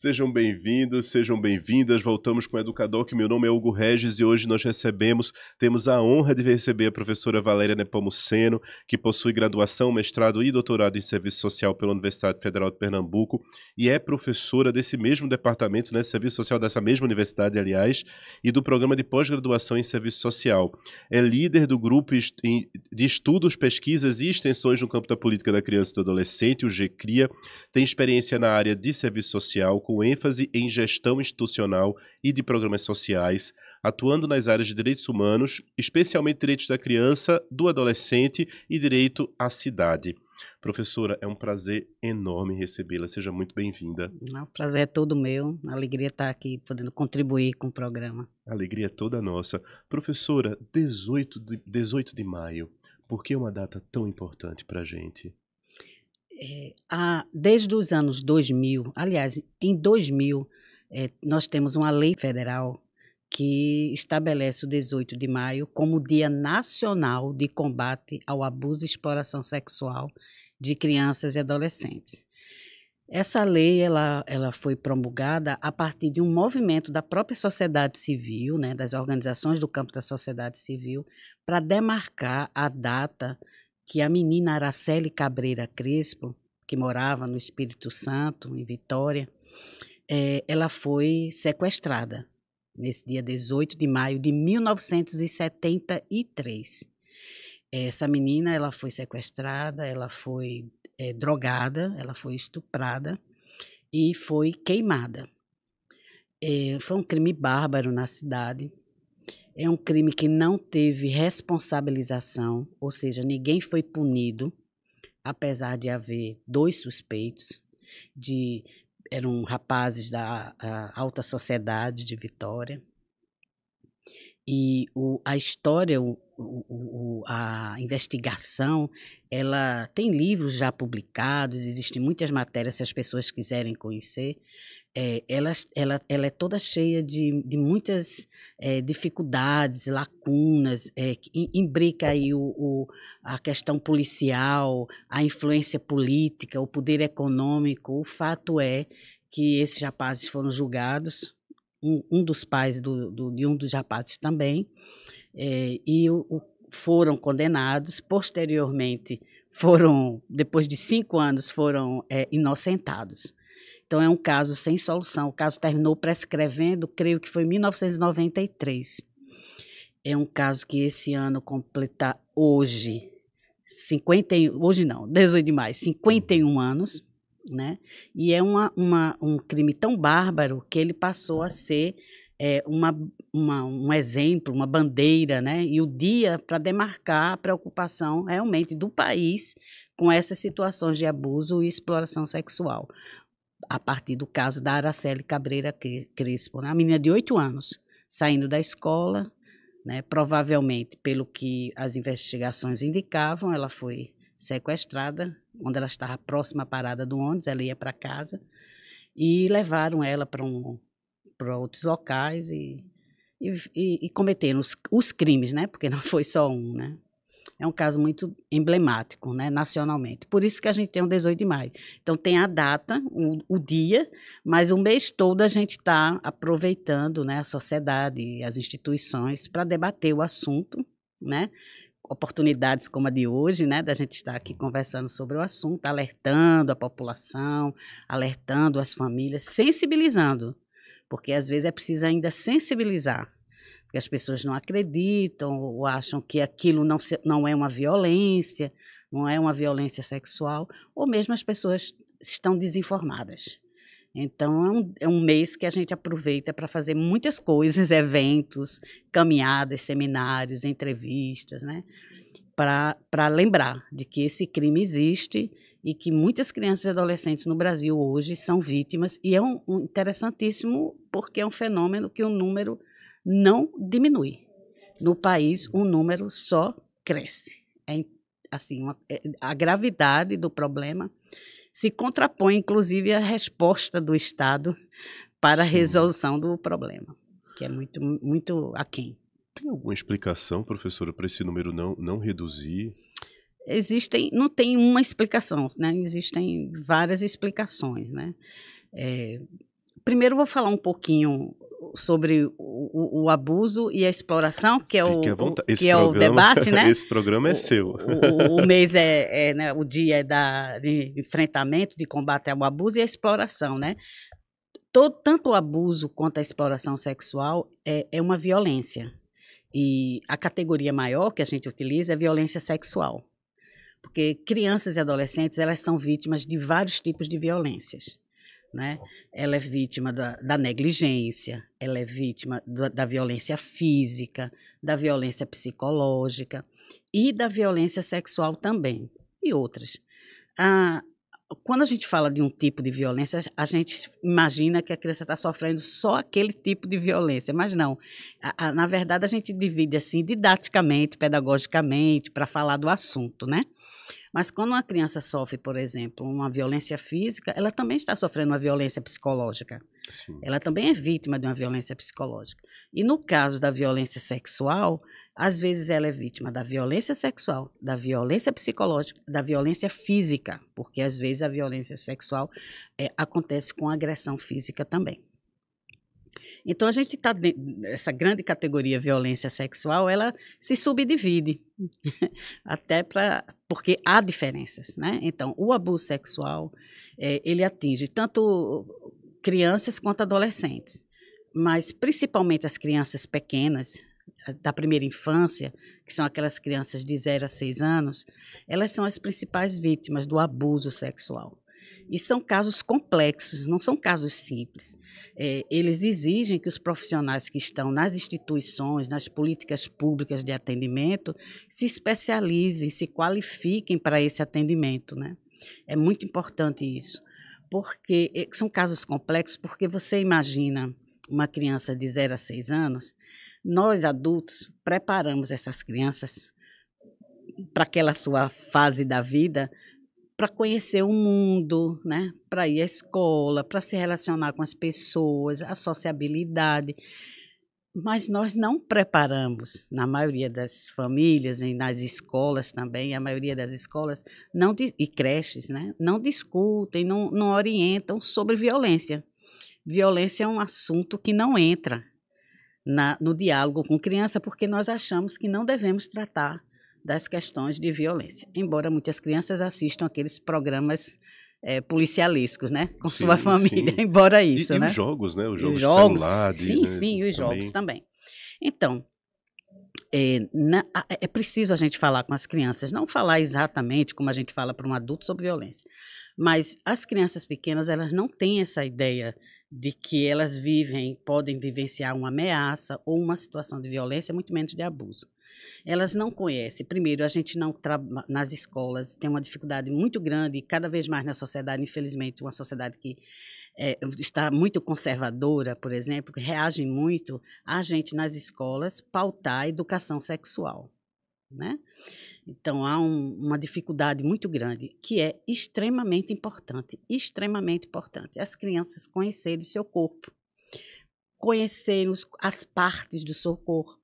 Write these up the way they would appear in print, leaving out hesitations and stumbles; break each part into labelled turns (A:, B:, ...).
A: Sejam bem-vindos, sejam bem-vindas. Voltamos com o Educador, que meu nome é Hugo Regis e hoje nós temos a honra de receber a professora Valéria Nepomuceno, que possui graduação, mestrado e doutorado em Serviço Social pela Universidade Federal de Pernambuco e é professora desse mesmo departamento, né, Serviço Social dessa mesma universidade, aliás, e do programa de pós-graduação em Serviço Social. É líder do grupo de estudos, pesquisas e extensões no campo da política da criança e do adolescente, o GCRIA, tem experiência na área de serviço social, com ênfase em gestão institucional e de programas sociais, atuando nas áreas de direitos humanos, especialmente direitos da criança, do adolescente e direito à cidade. Professora, é um prazer enorme recebê-la. Seja muito bem-vinda.
B: O prazer é todo meu. A alegria estar aqui, podendo contribuir com o programa.
A: A alegria é toda nossa. Professora, 18 de maio, por que uma data tão importante para a gente?
B: Desde os anos 2000, aliás, em 2000, nós temos uma lei federal que estabelece o 18 de maio como o Dia Nacional de Combate ao Abuso e Exploração Sexual de Crianças e Adolescentes. Essa lei ela foi promulgada a partir de um movimento da própria sociedade civil, né, das organizações do campo da sociedade civil, para demarcar a data que a menina Araceli Cabreira Crespo, que morava no Espírito Santo, em Vitória, ela foi sequestrada nesse dia 18 de maio de 1973. Essa menina ela foi sequestrada, ela foi drogada, ela foi estuprada e foi queimada. Foi um crime bárbaro na cidade. É um crime que não teve responsabilização, ou seja, ninguém foi punido, apesar de haver 2 suspeitos, eram rapazes da alta sociedade de Vitória. E a história, a investigação, ela tem livros já publicados, existem muitas matérias, se as pessoas quiserem conhecer. Ela é toda cheia de muitas dificuldades, lacunas, imbrica aí a questão policial, a influência política, o poder econômico. O fato é que esses rapazes foram julgados, um dos pais de um dos rapazes também, foram condenados. Posteriormente, depois de 5 anos, foram inocentados. Então, é um caso sem solução. O caso terminou prescrevendo, creio que foi em 1993. É um caso que esse ano completa hoje, 18 de maio, 51 anos, né? E é um crime tão bárbaro que ele passou a ser um exemplo, uma bandeira, né? E o dia para demarcar a preocupação realmente do país com essas situações de abuso e exploração sexual, a partir do caso da Araceli Cabreira Crespo, né? A menina de 8 anos, saindo da escola, né? Provavelmente, pelo que as investigações indicavam, ela foi sequestrada. Quando ela estava próxima à parada do ônibus, ela ia para casa e levaram ela para outros locais e cometeram os crimes, né? Porque não foi só um, né? É um caso muito emblemático, né, nacionalmente. Por isso que a gente tem o 18 de maio. Então, tem a data, o dia, mas o mês todo a gente está aproveitando, né, a sociedade, as instituições, para debater o assunto, né? Oportunidades como a de hoje, né, da gente estar aqui conversando sobre o assunto, alertando a população, alertando as famílias, sensibilizando, porque às vezes é preciso ainda sensibilizar, porque as pessoas não acreditam ou acham que aquilo não é uma violência, não é uma violência sexual, ou mesmo as pessoas estão desinformadas. Então, é um mês que a gente aproveita para fazer muitas coisas, eventos, caminhadas, seminários, entrevistas, né? Para lembrar de que esse crime existe e que muitas crianças e adolescentes no Brasil hoje são vítimas, e é interessantíssimo porque é um fenômeno que o número não diminui. No país, o número só cresce. A gravidade do problema se contrapõe, inclusive, à resposta do Estado para a resolução do problema, que é muito, muito aquém.
A: Tem alguma explicação, professora, para esse número não reduzir?
B: Não tem uma explicação, né? Existem várias explicações, né? Primeiro vou falar um pouquinho sobre o abuso e a exploração, que é o debate, né?
A: Esse programa é seu.
B: O mês né, o dia é de enfrentamento, de combate ao abuso e à exploração, né? Tanto o abuso quanto a exploração sexual é uma violência. E a categoria maior que a gente utiliza é violência sexual. Porque crianças e adolescentes, elas são vítimas de vários tipos de violências, né? Ela é vítima da negligência, ela é vítima da violência física, da violência psicológica e da violência sexual também, e outras. Quando a gente fala de um tipo de violência, a gente imagina que a criança está sofrendo só aquele tipo de violência, mas não. Na verdade, a gente divide assim didaticamente, pedagogicamente, para falar do assunto, né? Mas quando uma criança sofre, por exemplo, uma violência física, ela também está sofrendo uma violência psicológica. Sim. Ela também é vítima de uma violência psicológica. E no caso da violência sexual, às vezes ela é vítima da violência sexual, da violência psicológica, da violência física, porque às vezes a violência sexual acontece com agressão física também. Então, a gente está essa grande categoria violência sexual, ela se subdivide, até porque há diferenças, né? Então, o abuso sexual, ele atinge tanto crianças quanto adolescentes, mas principalmente as crianças pequenas, da primeira infância, que são aquelas crianças de 0 a 6 anos, elas são as principais vítimas do abuso sexual. E são casos complexos, não são casos simples. Eles exigem que os profissionais que estão nas instituições, nas políticas públicas de atendimento, se especializem, se qualifiquem para esse atendimento, né? É muito importante isso, porque são casos complexos, porque você imagina uma criança de 0 a 6 anos, nós adultos preparamos essas crianças para aquela sua fase da vida, para conhecer o mundo, né? Para ir à escola, para se relacionar com as pessoas, a sociabilidade. Mas nós não preparamos, na maioria das famílias e nas escolas também, a maioria das escolas e creches, né? Não discutem, não orientam sobre violência. Violência é um assunto que não entra no diálogo com criança, porque nós achamos que não devemos tratar das questões de violência, embora muitas crianças assistam aqueles programas policialescos, né, com sua família, sim. Embora isso,
A: né?
B: E
A: os jogos, né, os jogos de celular.
B: Sim,
A: né,
B: sim, e os jogos também. Então, é preciso a gente falar com as crianças, não falar exatamente como a gente fala para um adulto sobre violência, mas as crianças pequenas, elas não têm essa ideia de que elas podem vivenciar uma ameaça ou uma situação de violência, muito menos de abuso. Elas não conhecem. Primeiro, a gente não nas escolas tem uma dificuldade muito grande, cada vez mais na sociedade, infelizmente, uma sociedade que está muito conservadora, por exemplo, que reage muito a gente nas escolas pautar a educação sexual, né? Então, há uma dificuldade muito grande, que é extremamente importante, as crianças conhecerem seu corpo, conhecerem as partes do seu corpo,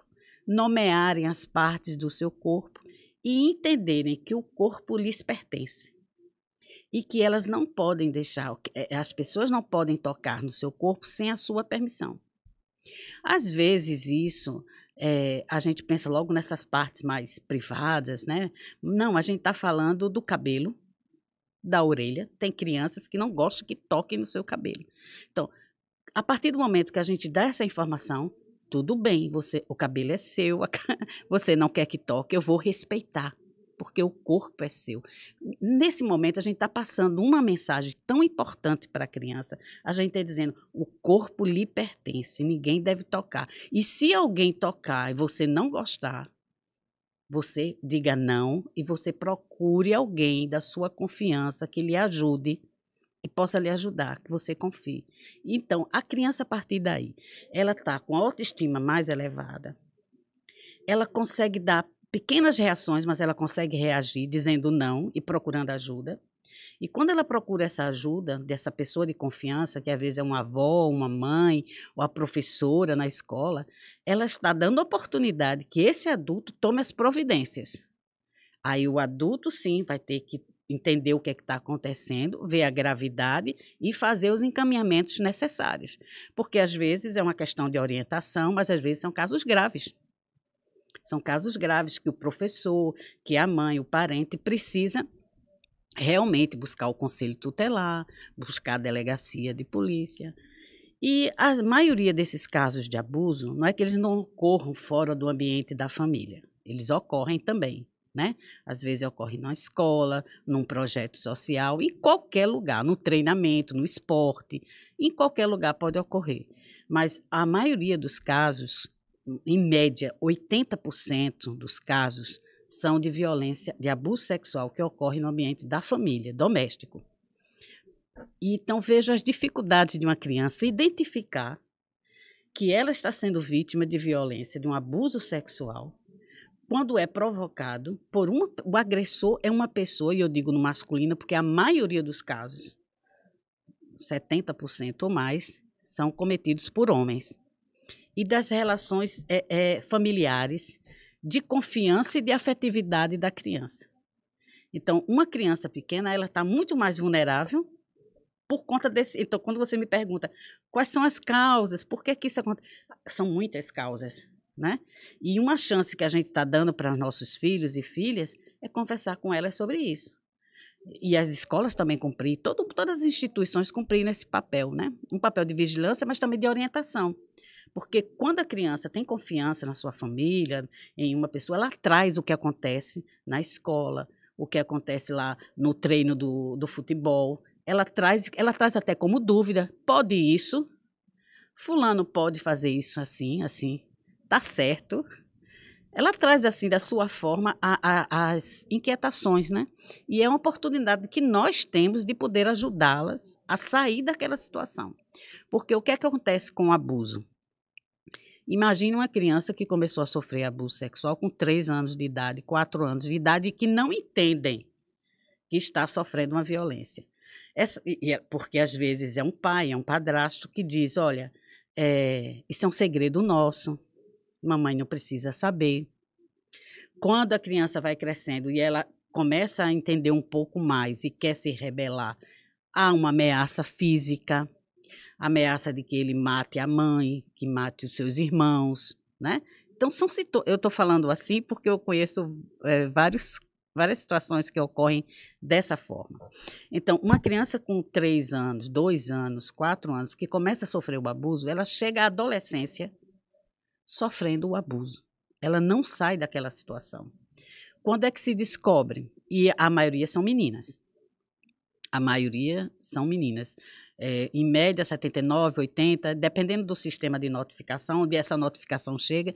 B: nomearem as partes do seu corpo e entenderem que o corpo lhes pertence e que elas não podem deixar, as pessoas não podem tocar no seu corpo sem a sua permissão. Às vezes isso, a gente pensa logo nessas partes mais privadas, né? Não, a gente está falando do cabelo, da orelha. Tem crianças que não gostam que toquem no seu cabelo. Então, a partir do momento que a gente dá essa informação, tudo bem, o cabelo é seu, você não quer que toque, eu vou respeitar, porque o corpo é seu. Nesse momento, a gente está passando uma mensagem tão importante para a criança, a gente está dizendo, o corpo lhe pertence, ninguém deve tocar. E se alguém tocar e você não gostar, você diga não e você procure alguém da sua confiança que lhe ajude e possa lhe ajudar, que você confie. Então, a criança, a partir daí, ela está com a autoestima mais elevada, ela consegue dar pequenas reações, mas ela consegue reagir dizendo não e procurando ajuda. E quando ela procura essa ajuda dessa pessoa de confiança, que às vezes é uma avó, uma mãe, ou a professora na escola, ela está dando oportunidade que esse adulto tome as providências. Aí o adulto, sim, vai ter que entender o que é que está acontecendo, ver a gravidade e fazer os encaminhamentos necessários. Porque, às vezes, é uma questão de orientação, mas, às vezes, são casos graves. São casos graves que o professor, que a mãe, o parente, precisa realmente buscar o conselho tutelar, buscar a delegacia de polícia. E a maioria desses casos de abuso, não é que eles não ocorram fora do ambiente da família, eles ocorrem também, né? Às vezes ocorre na escola, num projeto social, em qualquer lugar, no treinamento, no esporte, em qualquer lugar pode ocorrer. Mas a maioria dos casos, em média, 80% dos casos são de violência, de abuso sexual que ocorre no ambiente da família, doméstico. E então vejo as dificuldades de uma criança identificar que ela está sendo vítima de violência, de um abuso sexual, quando é provocado por o agressor é uma pessoa, e eu digo no masculino porque a maioria dos casos, 70% ou mais, são cometidos por homens. E das relações familiares, de confiança e de afetividade da criança. Então, uma criança pequena, ela está muito mais vulnerável por conta desse. Então, quando você me pergunta quais são as causas, por que isso acontece? São muitas causas, né? E uma chance que a gente está dando para nossos filhos e filhas é conversar com elas sobre isso. E as escolas também cumprem, todas as instituições cumprem esse papel, né? Um papel de vigilância, mas também de orientação. Porque quando a criança tem confiança na sua família, em uma pessoa, ela traz o que acontece na escola, o que acontece lá no treino do futebol. Ela traz até como dúvida, pode isso? Fulano pode fazer isso assim, tá certo? Ela traz assim da sua forma as inquietações, né? E é uma oportunidade que nós temos de poder ajudá-las a sair daquela situação. Porque o que é que acontece com o abuso? Imagine uma criança que começou a sofrer abuso sexual com 3 anos de idade, 4 anos de idade, e que não entendem que está sofrendo uma violência. Porque, às vezes, é um pai, é um padrasto que diz, olha, isso é um segredo nosso, mamãe não precisa saber. Quando a criança vai crescendo e ela começa a entender um pouco mais e quer se rebelar, há uma ameaça física, ameaça de que ele mate a mãe, que mate os seus irmãos, né? Então, eu estou falando assim porque eu conheço várias situações que ocorrem dessa forma. Então, uma criança com 3 anos, 2 anos, 4 anos, que começa a sofrer o abuso, ela chega à adolescência sofrendo o abuso. Ela não sai daquela situação. Quando é que se descobre? E a maioria são meninas. A maioria são meninas. Em média, 79%, 80%, dependendo do sistema de notificação, onde essa notificação chega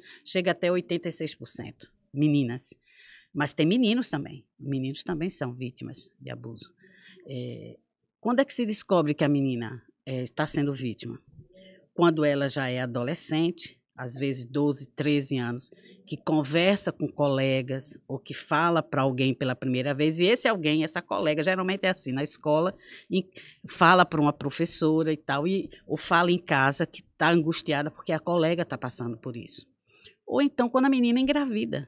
B: até 86%. Meninas. Mas tem meninos também. Meninos também são vítimas de abuso. Quando é que se descobre que a menina está sendo vítima? Quando ela já é adolescente, às vezes 12, 13 anos, que conversa com colegas ou que fala para alguém pela primeira vez, e esse alguém, essa colega, geralmente é assim, na escola, fala para uma professora e tal, ou fala em casa que está angustiada porque a colega está passando por isso. Ou então quando a menina engravida,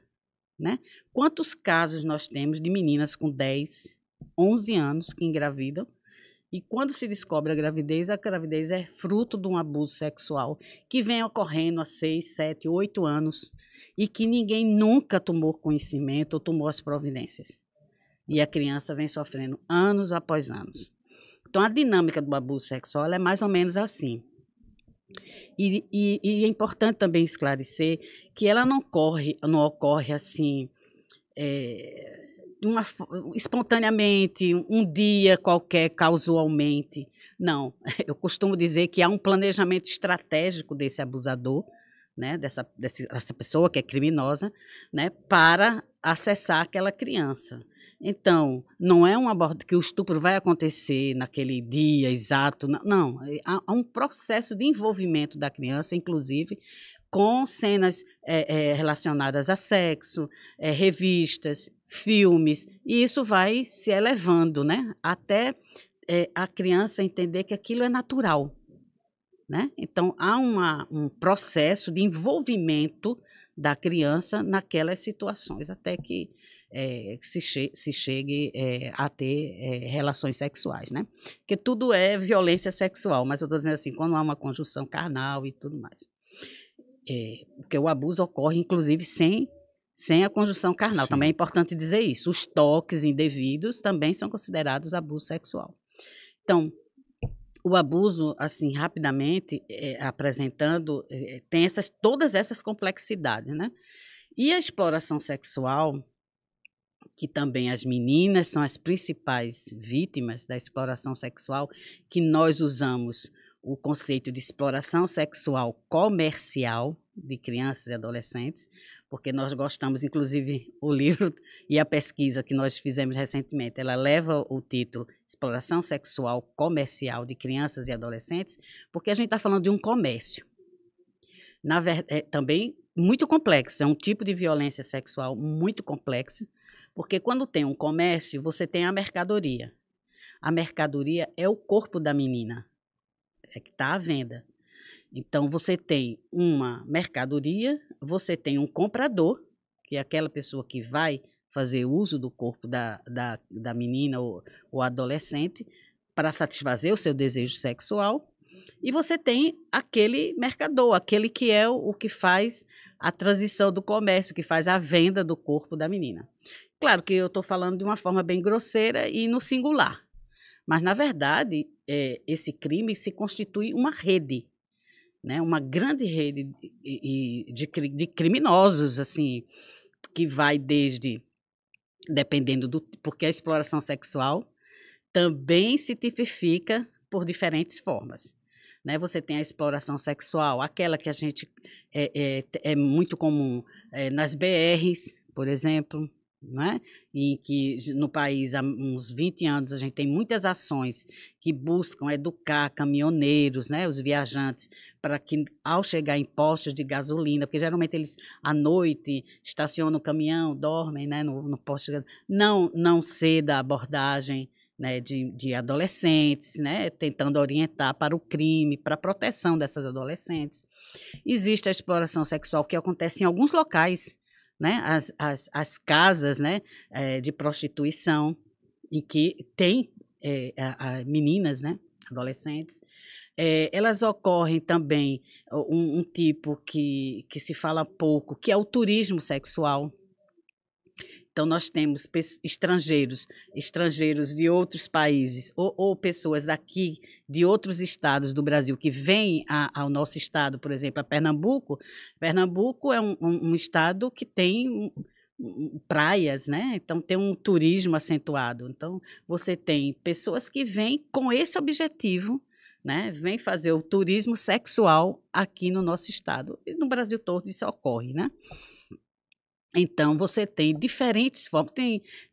B: né? Quantos casos nós temos de meninas com 10, 11 anos que engravidam, e quando se descobre a gravidez é fruto de um abuso sexual que vem ocorrendo há 6, 7, 8 anos e que ninguém nunca tomou conhecimento ou tomou as providências. E a criança vem sofrendo anos após anos. Então, a dinâmica do abuso sexual é mais ou menos assim. E é importante também esclarecer que ela não ocorre assim... espontaneamente, um dia qualquer, casualmente. Não, eu costumo dizer que há um planejamento estratégico desse abusador, né, dessa pessoa que é criminosa, né, para acessar aquela criança. Então, não é que o estupro vai acontecer naquele dia exato, não. Há um processo de envolvimento da criança, inclusive, com cenas relacionadas a sexo, revistas, filmes, e isso vai se elevando, né? Até a criança entender que aquilo é natural, né? Então, há um processo de envolvimento da criança naquelas situações, até que se chegue a ter relações sexuais, né? Porque tudo é violência sexual, mas eu estou dizendo assim, quando há uma conjunção carnal e tudo mais. Porque o abuso ocorre, inclusive, sem a conjunção carnal. Sim. Também é importante dizer isso. Os toques indevidos também são considerados abuso sexual. Então, o abuso, assim, rapidamente, apresentando, tem todas essas complexidades, né? E a exploração sexual, que também as meninas são as principais vítimas da exploração sexual, que nós usamos o conceito de exploração sexual comercial de crianças e adolescentes, porque nós gostamos, inclusive, o livro e a pesquisa que nós fizemos recentemente, ela leva o título Exploração Sexual Comercial de Crianças e Adolescentes, porque a gente está falando de um comércio. Na verdade, também muito complexo, é um tipo de violência sexual muito complexo, porque quando tem um comércio, você tem a mercadoria. A mercadoria é o corpo da menina, que está à venda. Então, você tem uma mercadoria, você tem um comprador, que é aquela pessoa que vai fazer uso do corpo da menina ou adolescente para satisfazer o seu desejo sexual, e você tem aquele mercador, aquele que é o que faz a transição do comércio, que faz a venda do corpo da menina. Claro que eu estou falando de uma forma bem grosseira e no singular, mas, na verdade, esse crime se constitui uma rede, né? Uma grande rede de criminosos, assim, que vai desde, dependendo porque a exploração sexual também se tipifica por diferentes formas. Né? Você tem a exploração sexual, aquela que a gente é muito comum nas BRs, por exemplo, né? E que no país há uns 20 anos a gente tem muitas ações que buscam educar caminhoneiros, né? Os viajantes, para que ao chegar em postos de gasolina, porque geralmente eles à noite estacionam o caminhão, dormem, né? no posto de gasolina, não ceda a abordagem, né, de adolescentes, né, tentando orientar para o crime, para a proteção dessas adolescentes. Existe a exploração sexual que acontece em alguns locais, né, as casas, né, de prostituição, em que tem meninas, né, adolescentes. Elas ocorrem também um tipo que se fala pouco, que é o turismo sexual. Então, nós temos estrangeiros de outros países ou pessoas aqui de outros estados do Brasil que vêm ao nosso estado, por exemplo, a Pernambuco. Pernambuco é um estado que tem praias, né? Então, tem um turismo acentuado. Então, você tem pessoas que vêm com esse objetivo, né? Vêm fazer o turismo sexual aqui no nosso estado. E no Brasil todo isso ocorre, né? Então, você tem diferentes formas.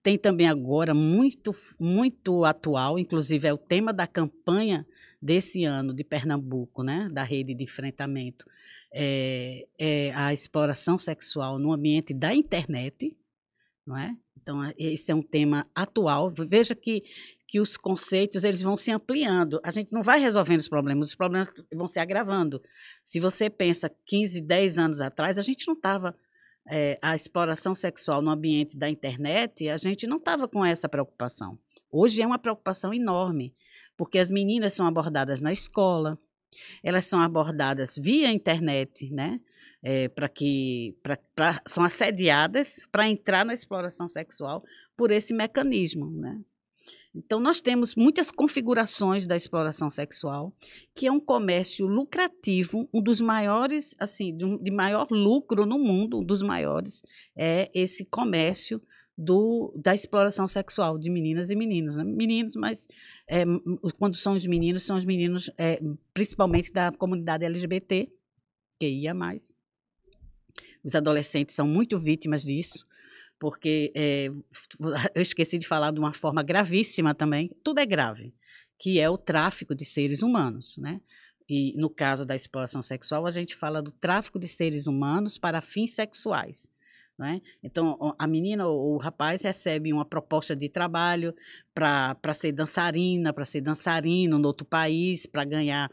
B: Tem também agora muito, muito atual, inclusive é o tema da campanha desse ano de Pernambuco, né, da rede de enfrentamento, a exploração sexual no ambiente da internet, não é? Então, esse é um tema atual. Veja que os conceitos eles vão se ampliando. A gente não vai resolvendo os problemas vão se agravando. Se você pensa 15, 10 anos atrás, a gente não estava... a exploração sexual no ambiente da internet, a gente não estava com essa preocupação. Hoje é uma preocupação enorme, porque as meninas são abordadas na escola, elas são abordadas via internet, né? São assediadas para entrar na exploração sexual por esse mecanismo, né? Então, nós temos muitas configurações da exploração sexual, que é um comércio lucrativo, um dos maiores, assim, de maior lucro no mundo, um dos maiores, é esse comércio da exploração sexual de meninas e meninos. Né? Meninos, mas quando são os meninos principalmente da comunidade LGBT, que ia mais. Os adolescentes são muito vítimas disso, porque eu esqueci de falar de uma forma gravíssima também, tudo é grave, que é o tráfico de seres humanos, né? E no caso da exploração sexual, a gente fala do tráfico de seres humanos para fins sexuais, né? Então, a menina ou o rapaz recebe uma proposta de trabalho para ser dançarina, para ser dançarino no outro país, para ganhar.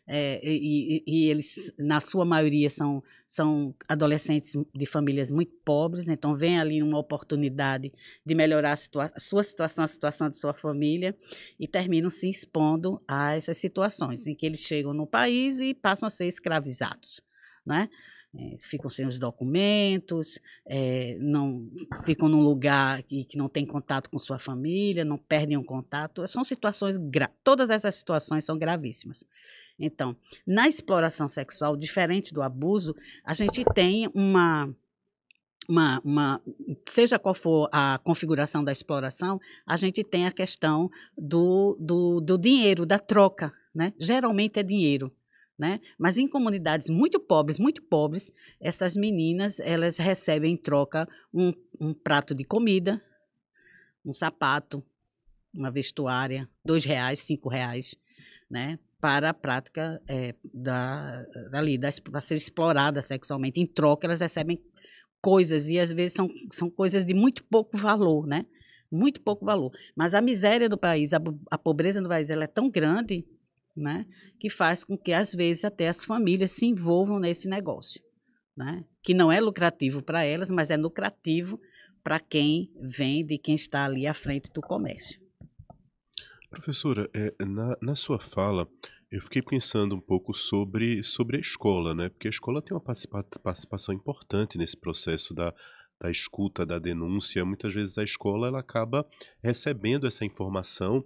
B: E eles, na sua maioria, são adolescentes de famílias muito pobres, então vem ali uma oportunidade de melhorar a sua situação, a situação de sua família, e terminam se expondo a essas situações, em que eles chegam no país e passam a ser escravizados, né? Ficam sem os documentos, não ficam num lugar que não tem contato com sua família, não perdem o contato. São situações, todas essas situações são gravíssimas. Então, na exploração sexual, diferente do abuso, a gente tem seja qual for a configuração da exploração, a gente tem a questão do dinheiro, da troca, né? Geralmente é dinheiro. Né? Mas em comunidades muito pobres, essas meninas elas recebem em troca um prato de comida, um sapato, uma vestuária, R$2, R$5, né? Para a prática para ser explorada sexualmente. Em troca, elas recebem coisas, e às vezes são coisas de muito pouco valor, né? Muito pouco valor. Mas a miséria do país, a pobreza do país, ela é tão grande, né, que faz com que, às vezes, até as famílias se envolvam nesse negócio, né, que não é lucrativo para elas, mas é lucrativo para quem vende e quem está ali à frente do comércio.
A: Professora, na sua fala, eu fiquei pensando um pouco sobre a escola, né? Porque a escola tem uma participação importante nesse processo da escuta, da denúncia. Muitas vezes a escola ela acaba recebendo essa informação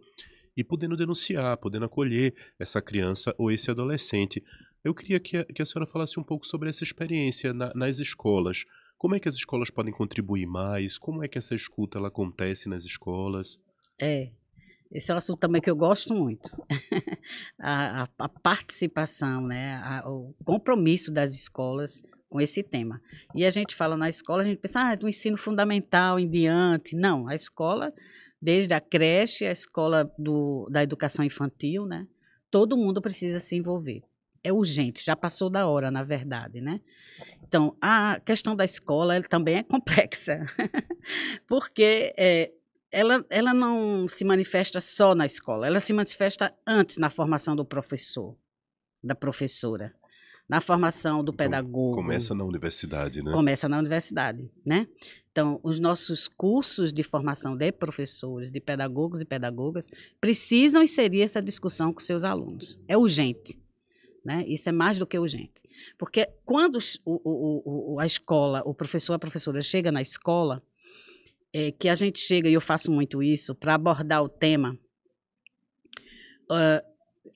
A: e podendo denunciar, podendo acolher essa criança ou esse adolescente. Eu queria que a senhora falasse um pouco sobre essa experiência nas escolas. Como é que as escolas podem contribuir mais? Como é que essa escuta ela acontece nas escolas?
B: Esse é um assunto também que eu gosto muito. a participação, né? O compromisso das escolas com esse tema. E a gente fala na escola, a gente pensa, do ensino fundamental em diante. Não, a escola, desde a creche, a escola da educação infantil, né? Todo mundo precisa se envolver. É urgente, já passou da hora, na verdade, né? Então, a questão da escola também é complexa, porque ela não se manifesta só na escola, ela se manifesta antes na formação do professor, da professora, na formação do pedagogo.
A: Começa na universidade, né?
B: Começa na universidade, né? Então, os nossos cursos de formação de professores, de pedagogos e pedagogas, precisam inserir essa discussão com seus alunos. É urgente, né? Isso é mais do que urgente. Porque quando a escola, o professor, a professora chega na escola, que a gente chega, e eu faço muito isso, para abordar o tema,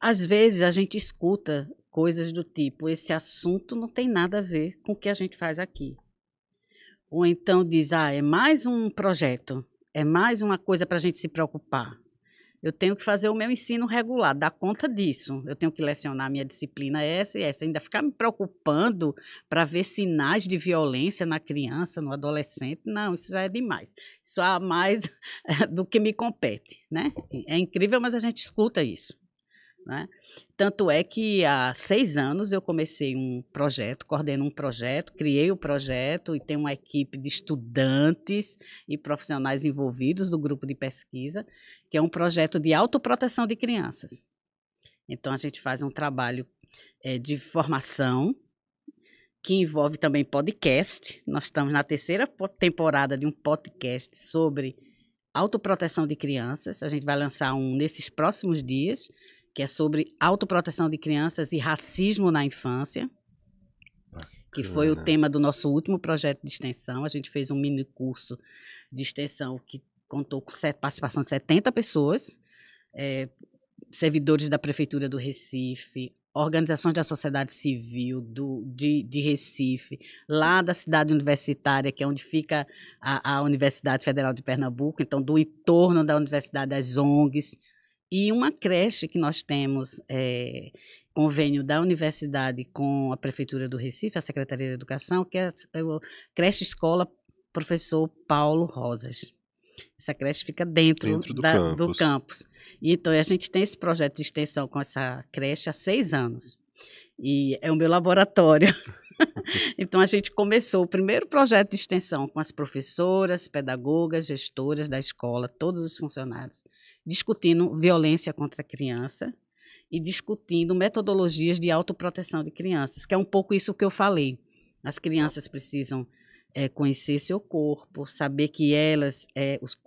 B: às vezes a gente escuta coisas do tipo, esse assunto não tem nada a ver com o que a gente faz aqui. Ou então diz, é mais um projeto, é mais uma coisa para a gente se preocupar. Eu tenho que fazer o meu ensino regular, dar conta disso. Eu tenho que lecionar a minha disciplina essa e essa. Ainda ficar me preocupando para ver sinais de violência na criança, no adolescente, não, isso já é demais. Isso é mais do que me compete, né? É incrível, mas a gente escuta isso, né? Tanto é que há 6 anos eu comecei um projeto, coordeno um projeto, criei o projeto e tenho uma equipe de estudantes e profissionais envolvidos do grupo de pesquisa, que é um projeto de autoproteção de crianças. Então, a gente faz um trabalho de formação, que envolve também podcast. Nós estamos na 3ª temporada de um podcast sobre autoproteção de crianças. A gente vai lançar um nesses próximos dias, que é sobre autoproteção de crianças e racismo na infância, que foi o tema do nosso último projeto de extensão. A gente fez um mini curso de extensão que contou com participação de 70 pessoas, servidores da Prefeitura do Recife, organizações da sociedade civil de Recife, lá da cidade universitária, que é onde fica a Universidade Federal de Pernambuco, então do entorno da universidade, as ONGs, e uma creche que nós temos, convênio da universidade com a Prefeitura do Recife, a Secretaria de Educação, que é a creche escola Professor Paulo Rosas. Essa creche fica dentro do campus. E então a gente tem esse projeto de extensão com essa creche há 6 anos. E é o meu laboratório. Então, a gente começou o primeiro projeto de extensão com as professoras, pedagogas, gestoras da escola, todos os funcionários, discutindo violência contra a criança e discutindo metodologias de autoproteção de crianças, que é um pouco isso que eu falei. As crianças precisam conhecer seu corpo, saber que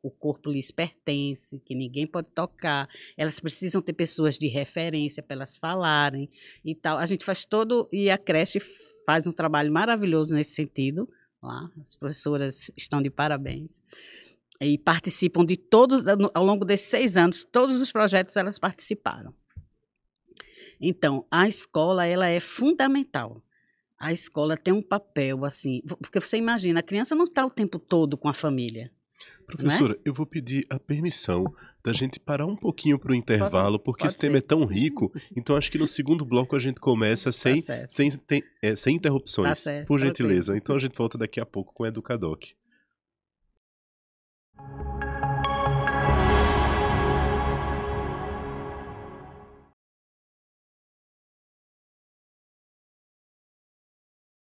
B: o corpo lhes pertence, que ninguém pode tocar, elas precisam ter pessoas de referência para elas falarem e tal. A gente faz e a creche faz um trabalho maravilhoso nesse sentido, lá, as professoras estão de parabéns, e participam de todos, ao longo desses 6 anos, todos os projetos elas participaram. Então, a escola, ela é fundamental. A escola tem um papel, assim, porque você imagina, a criança não está o tempo todo com a família.
A: Professora, eu vou pedir a permissão da gente parar um pouquinho para o intervalo, porque esse tema é tão rico, então acho que no segundo bloco a gente começa sem interrupções,
B: Tá certo,
A: por gentileza.
B: ok.
A: Então a gente volta daqui a pouco com o Educadoc.